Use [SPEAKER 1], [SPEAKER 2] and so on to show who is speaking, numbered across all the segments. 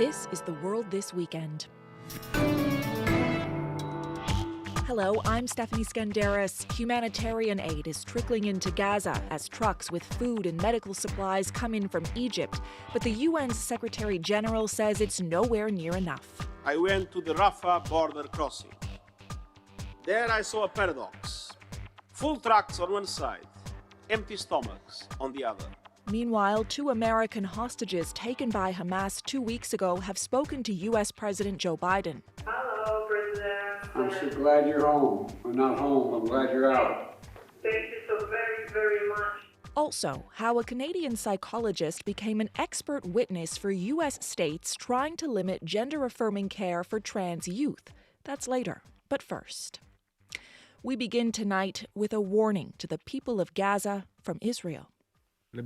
[SPEAKER 1] This is The World This Weekend. Hello, I'm Stephanie Skandaris. Humanitarian aid is trickling into Gaza as trucks with food and medical supplies come in from Egypt. But the UN's Secretary General says it's nowhere near enough.
[SPEAKER 2] I went to the Rafah border crossing. There I saw a paradox. Full trucks on one side, empty stomachs on the other.
[SPEAKER 1] Meanwhile, 2 American hostages taken by Hamas 2 weeks ago have spoken to U.S. President Joe Biden.
[SPEAKER 3] Hello, President.
[SPEAKER 4] I'm so glad you're home. Or not home, I'm glad you're out.
[SPEAKER 3] Thank you so very, very much.
[SPEAKER 1] Also, how a Canadian psychologist became an expert witness for U.S. states trying to limit gender-affirming care for trans youth. That's later. But first, we begin tonight with a warning to the people of Gaza from Israel. For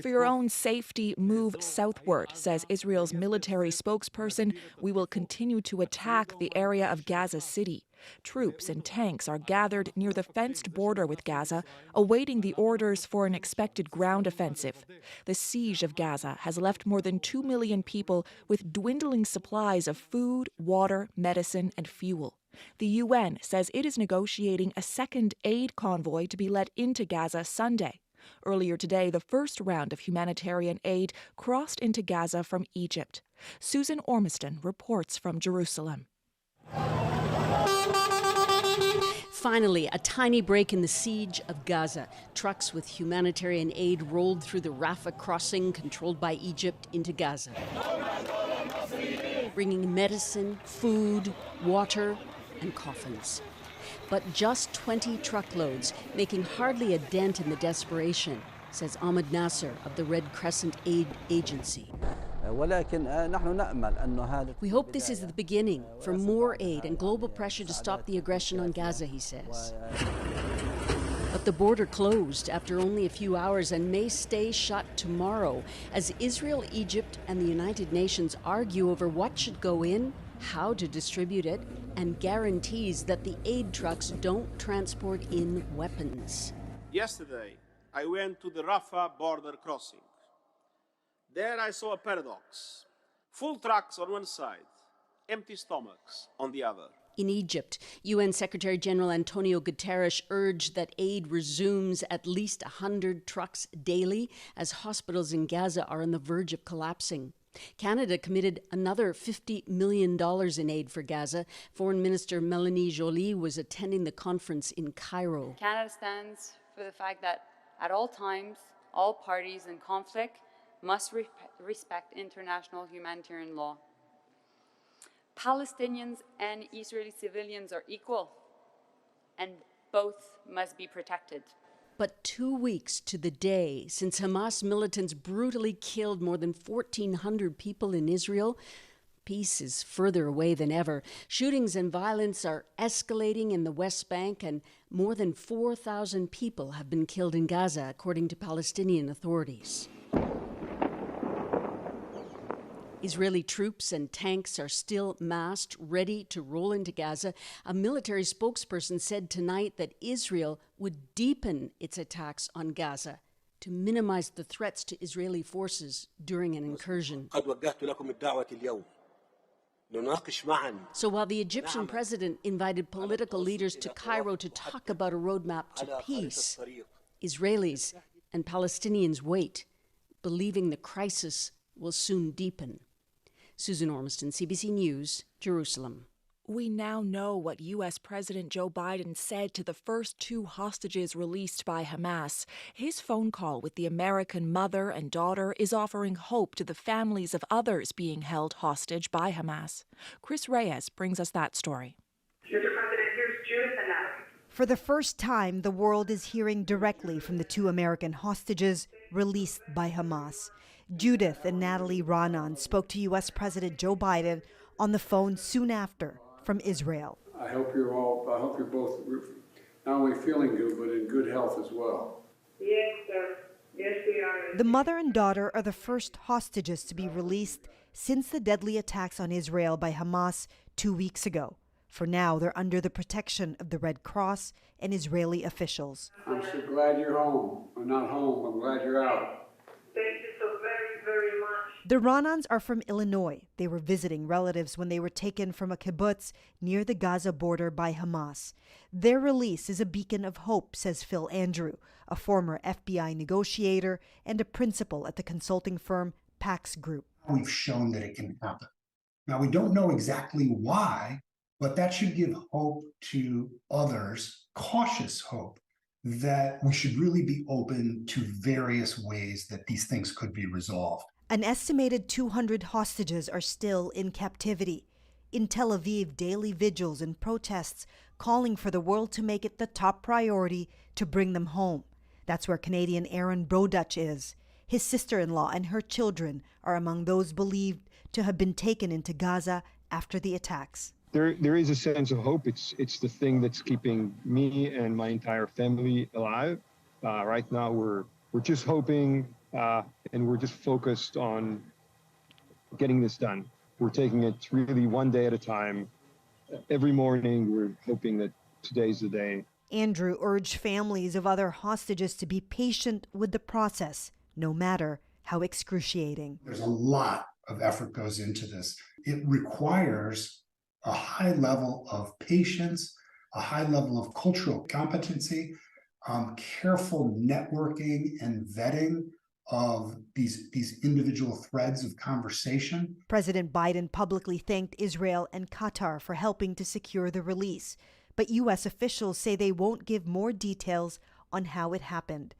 [SPEAKER 1] your own safety, move southward, says Israel's military spokesperson. We will continue to attack the area of Gaza City. Troops and tanks are gathered near the fenced border with Gaza, awaiting the orders for an expected ground offensive. The siege of Gaza has left more than 2 million people with dwindling supplies of food, water, medicine, and fuel. The UN says it is negotiating a second aid convoy to be let into Gaza Sunday. Earlier today, the first round of humanitarian aid crossed into Gaza from Egypt. Susan Ormiston reports from Jerusalem.
[SPEAKER 5] Finally, a tiny break in the siege of Gaza. Trucks with humanitarian aid rolled through the Rafah crossing controlled by Egypt into Gaza, bringing medicine, food, water, and coffins. But just 20 truckloads, making hardly a dent in the desperation, says Ahmed Nasser of the Red Crescent Aid Agency. We hope this is the beginning for more aid and global pressure to stop the aggression on Gaza, he says. But the border closed after only a few hours and may stay shut tomorrow as Israel, Egypt, and the United Nations argue over what should go in, how to distribute it, and guarantees that the aid trucks don't transport in weapons.
[SPEAKER 2] Yesterday, I went to the Rafah border crossing. There I saw a paradox. Full trucks on one side, empty stomachs on the other.
[SPEAKER 5] In Egypt, UN Secretary General Antonio Guterres urged that aid resumes at least 100 trucks daily as hospitals in Gaza are on the verge of collapsing. Canada committed another $50 million in aid for Gaza. Foreign Minister Melanie Joly was attending the conference in Cairo.
[SPEAKER 6] Canada stands for the fact that at all times, all parties in conflict must respect international humanitarian law. Palestinians and Israeli civilians are equal, and both must be protected.
[SPEAKER 5] But 2 weeks to the day since Hamas militants brutally killed more than 1,400 people in Israel, peace is further away than ever. Shootings and violence are escalating in the West Bank, and more than 4,000 people have been killed in Gaza, according to Palestinian authorities. Israeli troops and tanks are still massed, ready to roll into Gaza. A military spokesperson said tonight that Israel would deepen its attacks on Gaza to minimize the threats to Israeli forces during an incursion. So while the Egyptian president invited political leaders to Cairo to talk about a roadmap to peace, Israelis and Palestinians wait, believing the crisis will soon deepen. Susan Ormiston, CBC News, Jerusalem.
[SPEAKER 1] We now know what U.S. President Joe Biden said to the first 2 hostages released by Hamas. His phone call with the American mother and daughter is offering hope to the families of others being held hostage by Hamas. Chris Reyes brings us that story.
[SPEAKER 3] Mr. President, here's Judith and Natalie.
[SPEAKER 7] For the first time, the world is hearing directly from the 2 American hostages released by Hamas. Judith and Natalie Raanan spoke to U.S. President Joe Biden on the phone soon after from Israel.
[SPEAKER 4] I hope you're both not only feeling good, but in good health as well.
[SPEAKER 3] Yes, sir. Yes, we are.
[SPEAKER 7] The mother and daughter are the first hostages to be released since the deadly attacks on Israel by Hamas 2 weeks ago. For now, they're under the protection of the Red Cross and Israeli officials.
[SPEAKER 4] I'm so glad you're home. Or not home, I'm glad you're out.
[SPEAKER 3] Thank you
[SPEAKER 7] The Ranans are from Illinois. They were visiting relatives when they were taken from a kibbutz near the Gaza border by Hamas. Their release is a beacon of hope, says Phil Andrew, a former FBI negotiator and a principal at the consulting firm Pax Group.
[SPEAKER 8] We've shown that it can happen. Now, we don't know exactly why, but that should give hope to others, cautious hope, that we should really be open to various ways that these things could be resolved.
[SPEAKER 7] An estimated 200 hostages are still in captivity. In Tel Aviv, daily vigils and protests calling for the world to make it the top priority to bring them home. That's where Canadian Aaron Brodach is. His sister-in-law and her children are among those believed to have been taken into Gaza after the attacks.
[SPEAKER 9] There is a sense of hope. It's the thing that's keeping me and my entire family alive. Right now, we're just hoping, and we're just focused on getting this done. We're taking it really one day at a time. Every morning, we're hoping that today's the day.
[SPEAKER 7] Andrew urged families of other hostages to be patient with the process, no matter how excruciating.
[SPEAKER 8] There's a lot of effort goes into this. It requires a high level of patience, a high level of cultural competency, careful networking and vetting of these individual threads of conversation.
[SPEAKER 7] President Biden publicly thanked Israel and Qatar for helping to secure the release, but U.S. officials say they won't give more details on how it happened.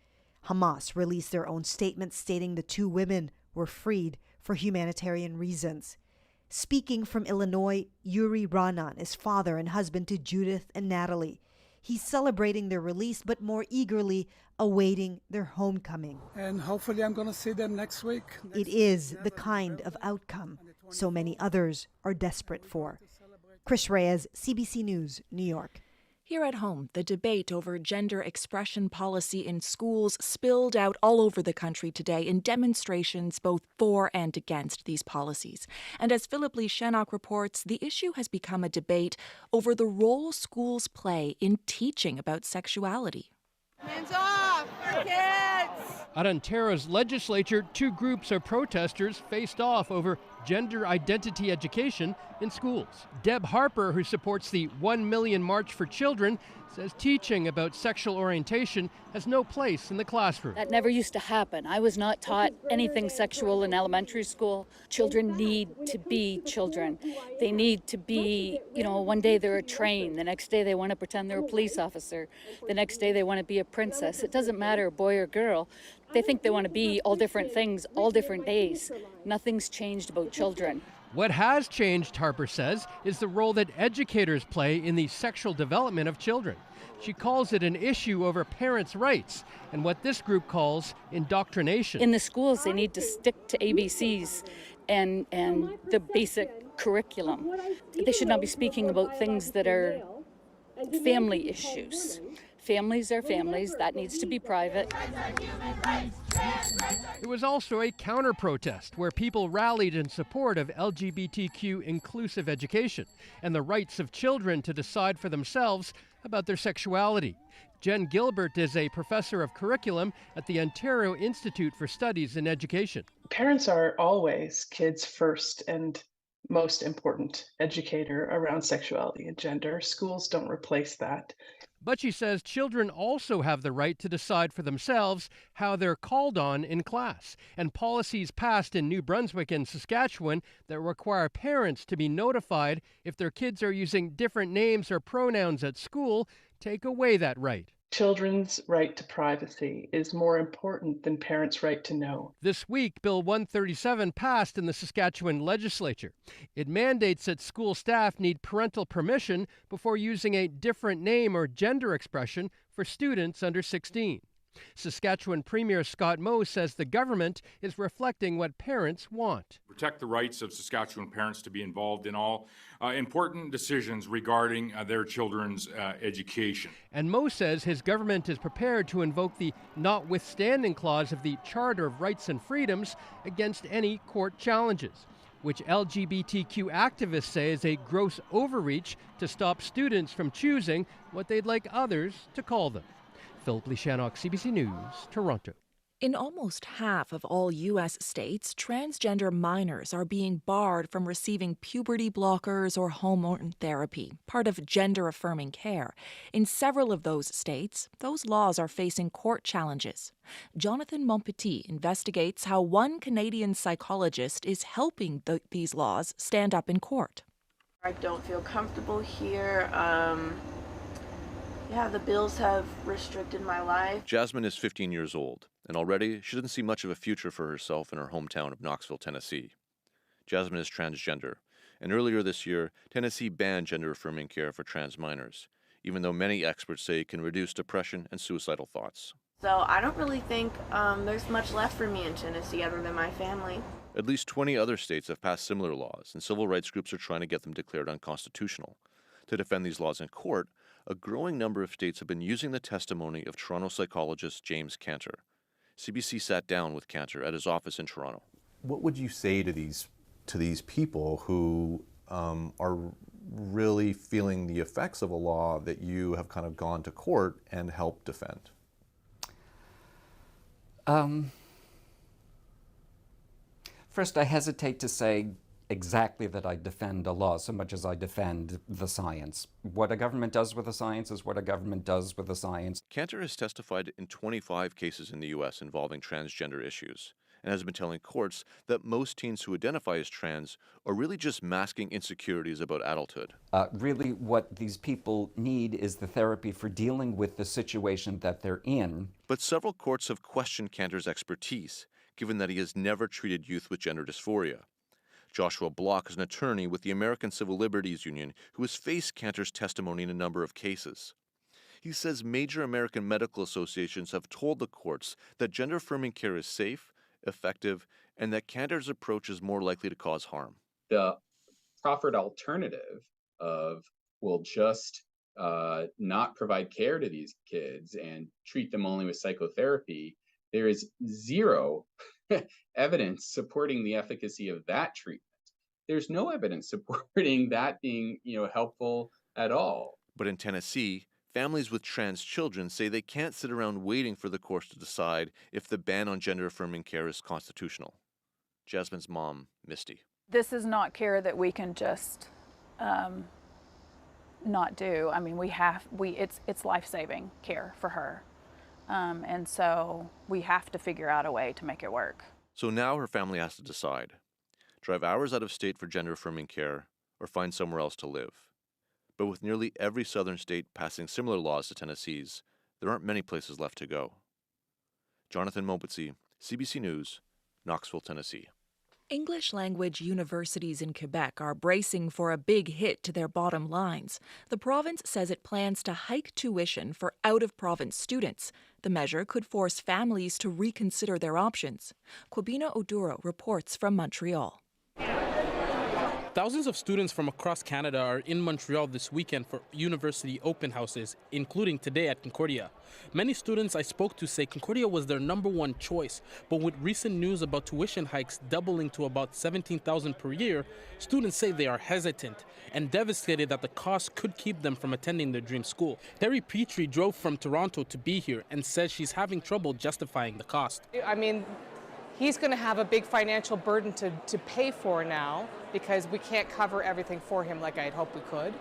[SPEAKER 7] Hamas released their own statement stating the two women were freed for humanitarian reasons. Speaking from Illinois, Yuri Ranan is father and husband to Judith and Natalie. He's celebrating their release, but more eagerly awaiting their homecoming.
[SPEAKER 10] And hopefully I'm going to see them next week.
[SPEAKER 7] It is the kind of outcome so many others are desperate for. Chris Reyes, CBC News, New York.
[SPEAKER 1] Here at home, the debate over gender expression policy in schools spilled out all over the country today in demonstrations both for and against these policies. And as Philip Lee Shannock reports, the issue has become a debate over the role schools play in teaching about sexuality.
[SPEAKER 11] Hands off, our kids!
[SPEAKER 12] At Ontario's legislature, two groups of protesters faced off over gender identity education in schools. Deb Harper, who supports the 1 Million March for Children, says teaching about sexual orientation has no place in the classroom.
[SPEAKER 13] That never used to happen. I was not taught anything sexual in elementary school. Children need to be children. They need to be, one day they're a train, the next day they want to pretend they're a police officer, the next day they want to be a princess. It doesn't matter, boy or girl. They think they want to be all different things, all different days. Nothing's changed about children.
[SPEAKER 12] What has changed, Harper says, is the role that educators play in the sexual development of children. She calls it an issue over parents' rights and what this group calls indoctrination.
[SPEAKER 13] In the schools, they need to stick to ABCs and the basic curriculum. They should not be speaking about things that are family issues. Families are families. That needs to be private.
[SPEAKER 12] It was also a counter-protest where people rallied in support of LGBTQ inclusive education and the rights of children to decide for themselves about their sexuality. Jen Gilbert is a professor of curriculum at the Ontario Institute for Studies in Education.
[SPEAKER 14] Parents are always kids' first and most important educator around sexuality and gender. Schools don't replace that.
[SPEAKER 12] But she says children also have the right to decide for themselves how they're called on in class. And policies passed in New Brunswick and Saskatchewan that require parents to be notified if their kids are using different names or pronouns at school take away that right.
[SPEAKER 14] Children's right to privacy is more important than parents' right to know.
[SPEAKER 12] This week, Bill 137 passed in the Saskatchewan legislature. It mandates that school staff need parental permission before using a different name or gender expression for students under 16. Saskatchewan Premier Scott Moe says the government is reflecting what parents want.
[SPEAKER 15] Protect the rights of Saskatchewan parents to be involved in all important decisions regarding their children's education.
[SPEAKER 12] And Moe says his government is prepared to invoke the notwithstanding clause of the Charter of Rights and Freedoms against any court challenges, which LGBTQ activists say is a gross overreach to stop students from choosing what they'd like others to call them. Philip Lee Shannock, CBC News, Toronto.
[SPEAKER 1] In almost half of all U.S. states, transgender minors are being barred from receiving puberty blockers or hormone therapy, part of gender-affirming care. In several of those states, those laws are facing court challenges. Jonathan Montpetit investigates how one Canadian psychologist is helping these laws stand up in court.
[SPEAKER 16] I don't feel comfortable here. The bills have restricted my life.
[SPEAKER 17] Jasmine is 15 years old, and already she doesn't see much of a future for herself in her hometown of Knoxville, Tennessee. Jasmine is transgender, and earlier this year, Tennessee banned gender-affirming care for trans minors, even though many experts say it can reduce depression and suicidal thoughts.
[SPEAKER 16] So I don't really think there's much left for me in Tennessee other than my family.
[SPEAKER 17] At least 20 other states have passed similar laws, and civil rights groups are trying to get them declared unconstitutional. To defend these laws in court, a growing number of states have been using the testimony of Toronto psychologist James Cantor. CBC sat down with Cantor at his office in Toronto.
[SPEAKER 18] What would you say to these people who are really feeling the effects of a law that you have kind of gone to court and helped defend?
[SPEAKER 19] First, I hesitate to say exactly that I defend a law so much as I defend the science. What a government does with the science is what a government does with the science.
[SPEAKER 17] Cantor has testified in 25 cases in the U.S. involving transgender issues and has been telling courts that most teens who identify as trans are really just masking insecurities about adulthood.
[SPEAKER 19] Really, what these people need is the therapy for dealing with the situation that they're in.
[SPEAKER 17] But several courts have questioned Cantor's expertise, given that he has never treated youth with gender dysphoria. Joshua Block is an attorney with the American Civil Liberties Union who has faced Cantor's testimony in a number of cases. He says major American medical associations have told the courts that gender-affirming care is safe, effective, and that Cantor's approach is more likely to cause harm.
[SPEAKER 20] The proffered alternative of we'll just not provide care to these kids and treat them only with psychotherapy, there is zero evidence supporting the efficacy of that treatment. There's no evidence supporting that being, helpful at all.
[SPEAKER 17] But in Tennessee, families with trans children say they can't sit around waiting for the courts to decide if the ban on gender-affirming care is constitutional. Jasmine's mom, Misty.
[SPEAKER 21] This is not care that we can just not do. I mean, it's life-saving care for her. And so we have to figure out a way to make it work.
[SPEAKER 17] So now her family has to decide. Drive hours out of state for gender-affirming care or find somewhere else to live. But with nearly every southern state passing similar laws to Tennessee's, there aren't many places left to go. Jonathan Montpetit, CBC News, Knoxville, Tennessee.
[SPEAKER 1] English language universities in Quebec are bracing for a big hit to their bottom lines. The province says it plans to hike tuition for out-of-province students. The measure could force families to reconsider their options. Kwabena Oduro reports from Montreal.
[SPEAKER 22] Thousands of students from across Canada are in Montreal this weekend for university open houses, including today at Concordia. Many students I spoke to say Concordia was their #1 choice, but with recent news about tuition hikes doubling to about $17,000 per year, students say they are hesitant and devastated that the cost could keep them from attending their dream school. Terry Petrie drove from Toronto to be here and says she's having trouble justifying the cost.
[SPEAKER 23] I mean, he's going to have a big financial burden to pay for now because we can't cover everything for him like I had hoped we could.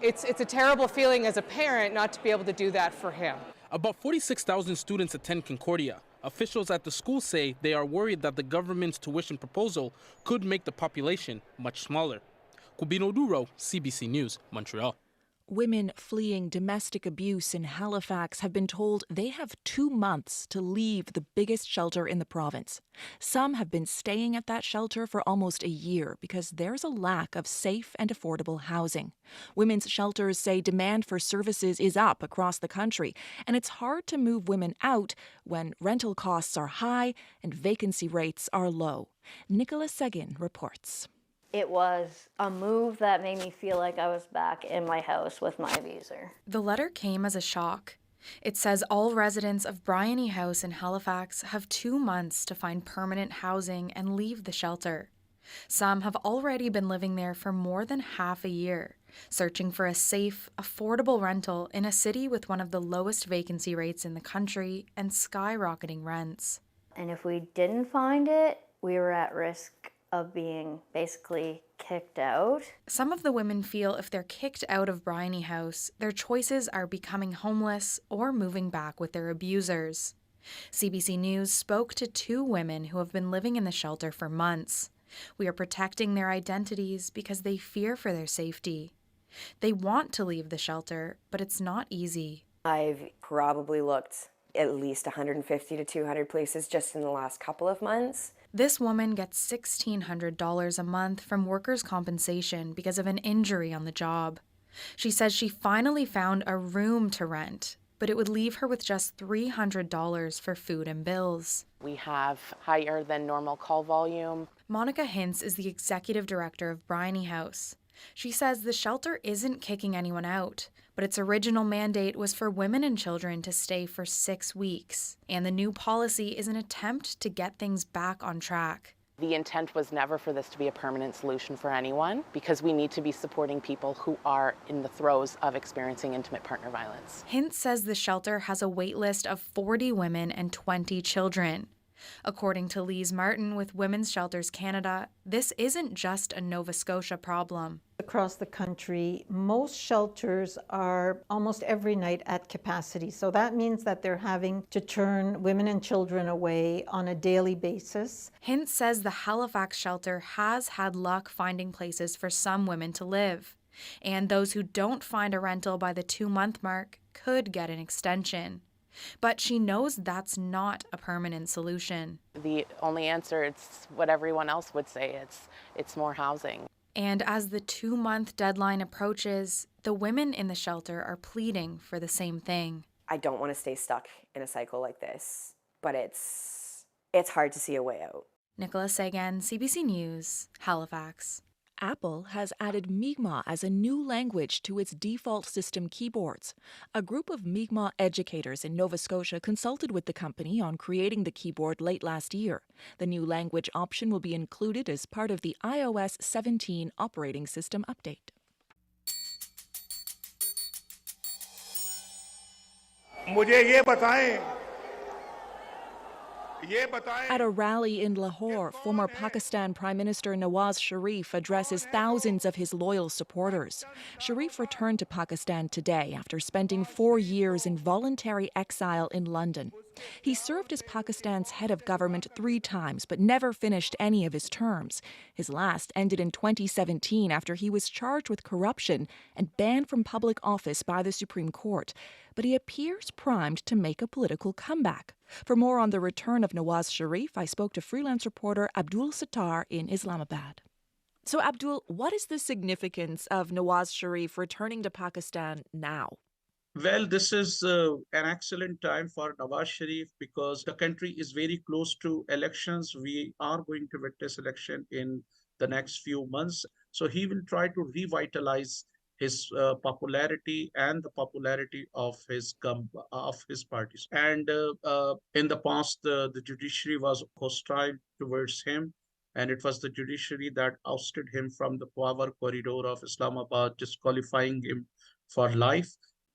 [SPEAKER 23] It's a terrible feeling as a parent not to be able to do that for him.
[SPEAKER 22] About 46,000 students attend Concordia. Officials at the school say they are worried that the government's tuition proposal could make the population much smaller. Kwabena Oduro, CBC News, Montreal.
[SPEAKER 1] Women fleeing domestic abuse in Halifax have been told they have 2 months to leave the biggest shelter in the province. Some have been staying at that shelter for almost a year because there's a lack of safe and affordable housing. Women's shelters say demand for services is up across the country, and it's hard to move women out when rental costs are high and vacancy rates are low. Nicola Seguin reports.
[SPEAKER 24] It was a move that made me feel like I was back in my house with my abuser.
[SPEAKER 25] The letter came as a shock. It says all residents of Bryony House in Halifax have 2 months to find permanent housing and leave the shelter. Some have already been living there for more than half a year. searching for a safe, affordable rental in a city with one of the lowest vacancy rates in the country and skyrocketing rents.
[SPEAKER 24] And if we didn't find it, we were at risk of being basically kicked out.
[SPEAKER 25] Some of the women feel if they're kicked out of Bryony House, their choices are becoming homeless or moving back with their abusers. CBC News spoke to 2 women who have been living in the shelter for months. We are protecting their identities because they fear for their safety. They want to leave the shelter, but it's not easy.
[SPEAKER 2] I've probably looked at least 150 to 200 places just in the last couple of months.
[SPEAKER 25] This woman gets $1,600 a month from workers' compensation because of an injury on the job. She says she finally found a room to rent, but it would leave her with just $300 for food and bills.
[SPEAKER 3] We have higher than normal call volume.
[SPEAKER 25] Monica Hintz is the executive director of Bryony House. She says the shelter isn't kicking anyone out, but its original mandate was for women and children to stay for 6 weeks. And the new policy is an attempt to get things back on track.
[SPEAKER 3] The intent was never for this to be a permanent solution for anyone, because we need to be supporting people who are in the throes of experiencing intimate partner violence.
[SPEAKER 25] Hintz says the shelter has a wait list of 40 women and 20 children. According to Lise Martin with Women's Shelters Canada, this isn't just a Nova Scotia problem.
[SPEAKER 4] Across the country, most shelters are almost every night at capacity. So that means that they're having to turn women and children away on a daily basis.
[SPEAKER 25] Hintz says the Halifax shelter has had luck finding places for some women to live. And those who don't find a rental by the 2-month mark could get an extension. But she knows that's not a permanent solution.
[SPEAKER 3] The only answer, it's what everyone else would say, it's more housing.
[SPEAKER 25] And as the 2-month deadline approaches, the women in the shelter are pleading for the same thing.
[SPEAKER 2] I don't want to stay stuck in a cycle like this, but it's hard to see a way out.
[SPEAKER 25] Nicola Sagan, CBC News, Halifax.
[SPEAKER 1] Apple has added Mi'kmaq as a new language to its default system keyboards. A group of Mi'kmaq educators in Nova Scotia consulted with the company on creating the keyboard late last year. The new language option will be included as part of the iOS 17 operating system update. At a rally in Lahore, former Pakistan Prime Minister Nawaz Sharif addresses thousands of his loyal supporters. Sharif returned to Pakistan today after spending 4 years in voluntary exile in London. He served as Pakistan's head of government 3 times, but never finished any of his terms. His last ended in 2017 after he was charged with corruption and banned from public office by the Supreme Court. But he appears primed to make a political comeback. For more on the return of Nawaz Sharif, I spoke to freelance reporter Abdul Sattar in Islamabad. So, Abdul, what is the significance of Nawaz Sharif returning to Pakistan now?
[SPEAKER 5] Well, this is an excellent time for Nawaz Sharif because the country is very close to elections. We are going to witness election in the next few months. So he will try to revitalize his popularity and the popularity of his parties. And in the past, the judiciary was hostile towards him. And it was the judiciary that ousted him from the power corridor of Islamabad, disqualifying him for life.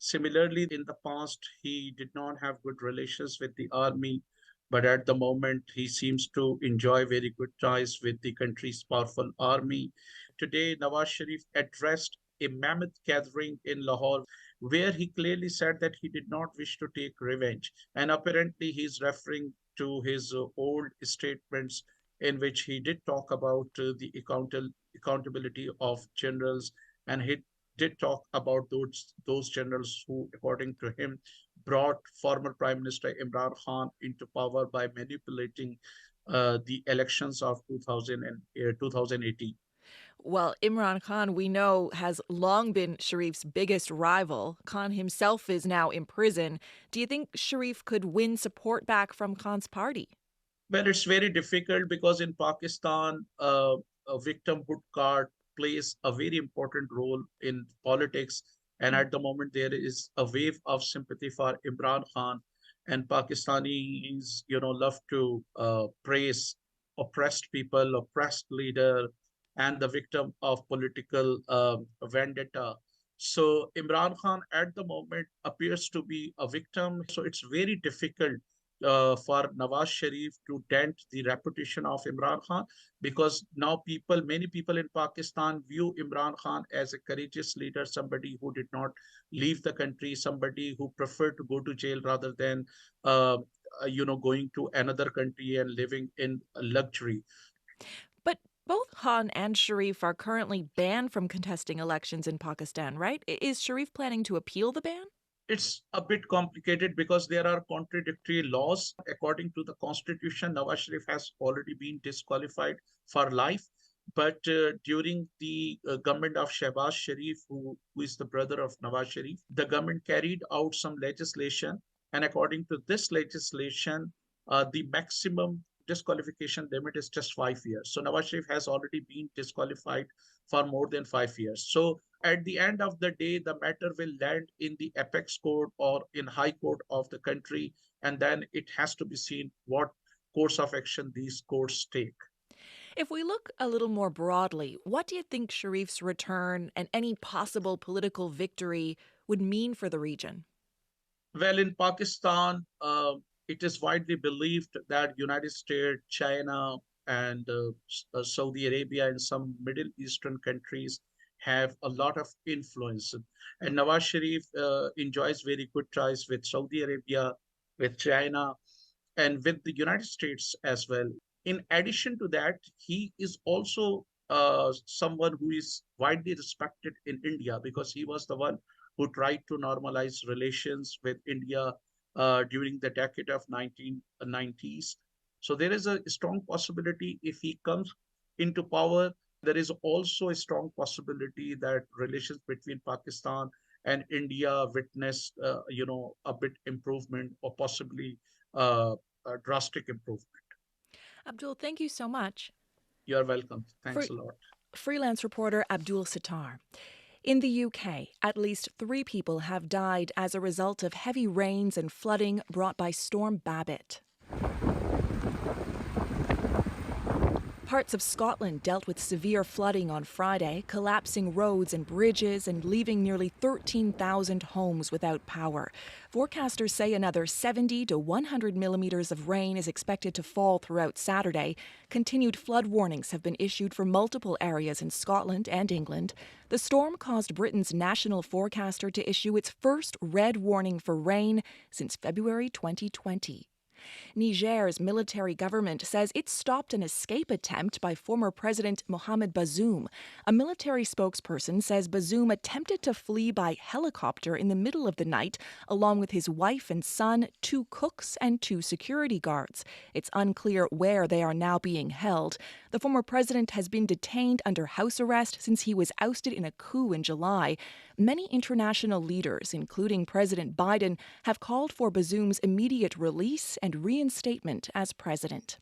[SPEAKER 5] Similarly, in the past, he did not have good relations with the army, but at the moment, he seems to enjoy very good ties with the country's powerful army. Today, Nawaz Sharif addressed a mammoth gathering in Lahore, where he clearly said that he did not wish to take revenge. And apparently, he's referring to his old statements in which he did talk about the accountability of generals, and he did talk about those generals who, according to him, brought former Prime Minister Imran Khan into power by manipulating the elections of 2018.
[SPEAKER 1] Well, Imran Khan, we know, has long been Sharif's biggest rival. Khan himself is now in prison. Do you think Sharif could win support back from Khan's party?
[SPEAKER 5] Well, it's very difficult because in Pakistan, a victimhood card plays a very important role in politics. And at the moment, there is a wave of sympathy for Imran Khan. And Pakistanis, love to praise oppressed people, oppressed leader, and the victim of political vendetta. So Imran Khan at the moment appears to be a victim. So it's very difficult for Nawaz Sharif to dent the reputation of Imran Khan, because now many people in Pakistan view Imran Khan as a courageous leader, somebody who did not leave the country, somebody who preferred to go to jail rather than going to another country and living in luxury.
[SPEAKER 1] But both Khan and Sharif are currently banned from contesting elections in Pakistan, right? Is Sharif planning to appeal the ban?
[SPEAKER 5] It's a bit complicated because there are contradictory laws. According to the constitution, Nawaz Sharif has already been disqualified for life. But during the government of Shehbaz Sharif, who is the brother of Nawaz Sharif, the government carried out some legislation. And according to this legislation, the maximum disqualification limit is just 5 years. So Nawaz Sharif has already been disqualified for more than 5 years. So at the end of the day, the matter will land in the apex court or in high court of the country, and then it has to be seen what course of action these courts take.
[SPEAKER 1] If we look a little more broadly, what do you think Sharif's return and any possible political victory would mean for the region?
[SPEAKER 5] Well, in Pakistan, it is widely believed that United States, China, and Saudi Arabia and some Middle Eastern countries have a lot of influence. And Nawaz Sharif enjoys very good ties with Saudi Arabia, with China, and with the United States as well. In addition to that, he is also someone who is widely respected in India because he was the one who tried to normalize relations with India during the decade of 1990s. So there is a strong possibility if he comes into power. There is also a strong possibility that relations between Pakistan and India witness, a bit improvement or possibly a drastic improvement.
[SPEAKER 1] Abdul, thank you so much.
[SPEAKER 5] You're welcome. Thanks a lot.
[SPEAKER 1] Freelance reporter Abdul Sattar. In the UK, at least 3 people have died as a result of heavy rains and flooding brought by Storm Babbitt. Parts of Scotland dealt with severe flooding on Friday, collapsing roads and bridges and leaving nearly 13,000 homes without power. Forecasters say another 70 to 100 millimeters of rain is expected to fall throughout Saturday. Continued flood warnings have been issued for multiple areas in Scotland and England. The storm caused Britain's national forecaster to issue its first red warning for rain since February 2020. Niger's military government says it stopped an escape attempt by former President Mohamed Bazoum. A military spokesperson says Bazoum attempted to flee by helicopter in the middle of the night, along with his wife and son, 2 cooks, and 2 security guards. It's unclear where they are now being held. The former president has been detained under house arrest since he was ousted in a coup in July. Many international leaders, including President Biden, have called for Bazoum's immediate release and reinstatement as president.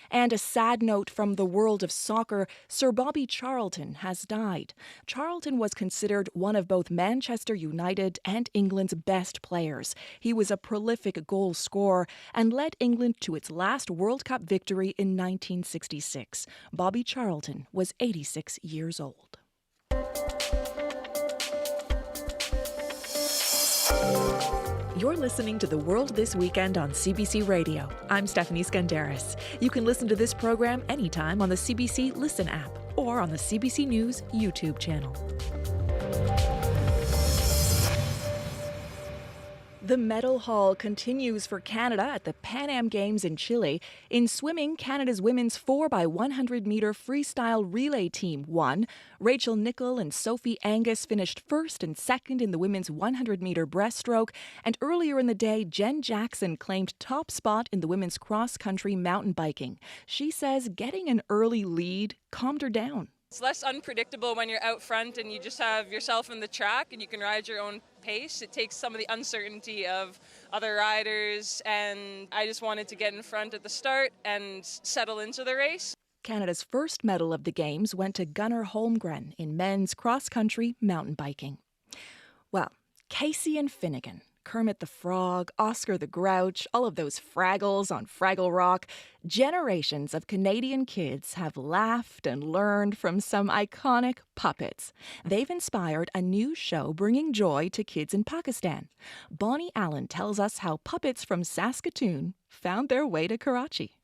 [SPEAKER 1] And a sad note from the world of soccer, Sir Bobby Charlton has died. Charlton was considered one of both Manchester United and England's best players. He was a prolific goal scorer and led England to its last World Cup victory in 1966. Bobby Charlton was 86 years old. You're listening to The World This Weekend on CBC Radio. I'm Stephanie Skandaris. You can listen to this program anytime on the CBC Listen app or on the CBC News YouTube channel. The medal haul continues for Canada at the Pan Am Games in Chile. In swimming, Canada's women's 4x100-meter freestyle relay team won. Rachel Nicol and Sophie Angus finished first and second in the women's 100-meter breaststroke. And earlier in the day, Jen Jackson claimed top spot in the women's cross-country mountain biking. She says getting an early lead calmed her down.
[SPEAKER 6] It's less unpredictable when you're out front and you just have yourself in the track and you can ride your own pace. It takes some of the uncertainty of other riders, and I just wanted to get in front at the start and settle into the race.
[SPEAKER 1] Canada's first medal of the Games went to Gunnar Holmgren in men's cross-country mountain biking. Well, Casey and Finnegan, Kermit the Frog, Oscar the Grouch, all of those Fraggles on Fraggle Rock. Generations of Canadian kids have laughed and learned from some iconic puppets. They've inspired a new show bringing joy to kids in Pakistan. Bonnie Allen tells us how puppets from Saskatoon found their way to Karachi.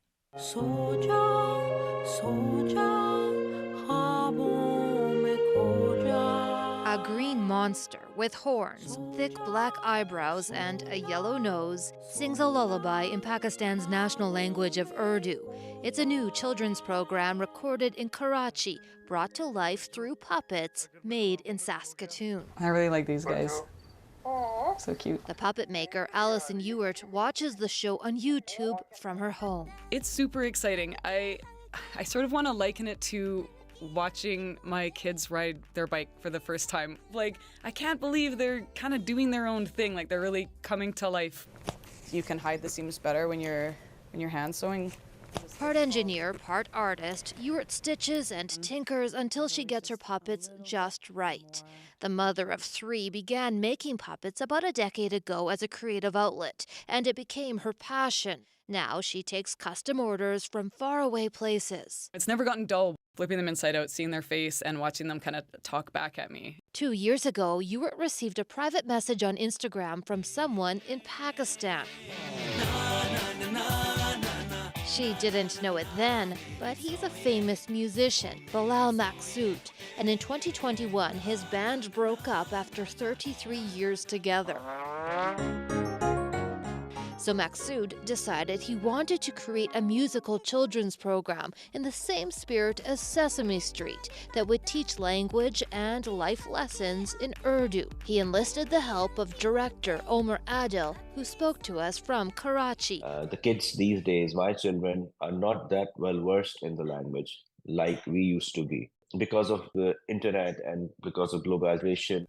[SPEAKER 7] A green monster with horns, thick black eyebrows, and a yellow nose sings a lullaby in Pakistan's national language of Urdu. It's a new children's program recorded in Karachi, brought to life through puppets made in Saskatoon.
[SPEAKER 8] I really like these guys. So cute.
[SPEAKER 7] The puppet maker, Alison Ewart, watches the show on YouTube from her home.
[SPEAKER 9] It's super exciting. I sort of want to liken it to watching my kids ride their bike for the first time. Like, I can't believe they're kind of doing their own thing. Like, they're really coming to life. You can hide the seams better when you're hand sewing.
[SPEAKER 7] Part engineer, part artist, Ewart stitches and tinkers until she gets her puppets just right. The mother of 3 began making puppets about a decade ago as a creative outlet, and it became her passion. Now she takes custom orders from faraway places.
[SPEAKER 9] It's never gotten dull, flipping them inside out, seeing their face, and watching them kind of talk back at me.
[SPEAKER 7] 2 years ago, Ewart received a private message on Instagram from someone in Pakistan. She didn't know it then, but he's a famous musician, Bilal Maqsood, and in 2021 his band broke up after 33 years together. So Maqsood decided he wanted to create a musical children's program in the same spirit as Sesame Street that would teach language and life lessons in Urdu. He enlisted the help of director Omar Adil, who spoke to us from Karachi.
[SPEAKER 10] The kids these days, my children, are not that well versed in the language like we used to be because of the internet and because of globalization.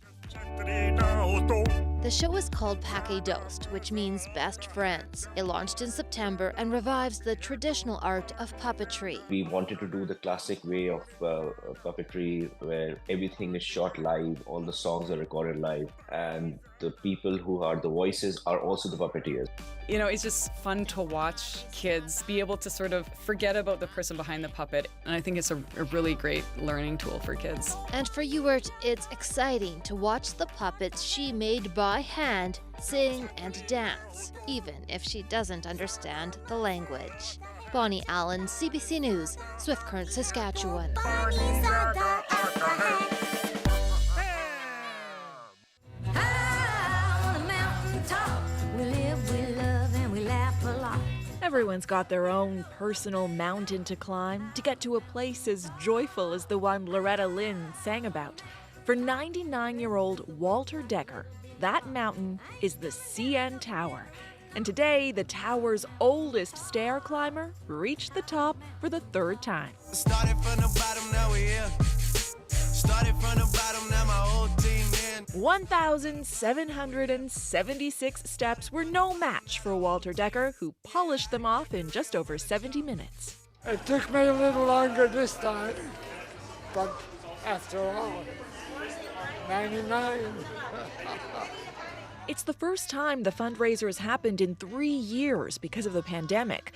[SPEAKER 7] The show is called Pake Dost, which means best friends. It launched in September and revives the traditional art of puppetry.
[SPEAKER 10] We wanted to do the classic way of puppetry where everything is shot live, all the songs are recorded live, and the people who are the voices are also the puppeteers.
[SPEAKER 9] You know, it's just fun to watch kids be able to sort of forget about the person behind the puppet, and I think it's a really great learning tool for kids.
[SPEAKER 7] And for Ewart, it's exciting to watch the puppets she made by hand sing and dance, even if she doesn't understand the language. Bonnie Allen, CBC News, Swift Current, Saskatchewan.
[SPEAKER 1] Everyone's got their own personal mountain to climb to get to a place as joyful as the one Loretta Lynn sang about. For 99-year-old Walter Decker, that mountain is the CN Tower. And today, the tower's oldest stair climber reached the top for the 3rd time.
[SPEAKER 11] Started from the bottom, now we're here. Started from the bottom, now my whole team in.
[SPEAKER 1] 1,776 steps were no match for Walter Decker, who polished them off in just over 70 minutes.
[SPEAKER 26] It took me a little longer this time, but after all, 99.
[SPEAKER 1] It's the first time the fundraiser has happened in 3 years because of the pandemic.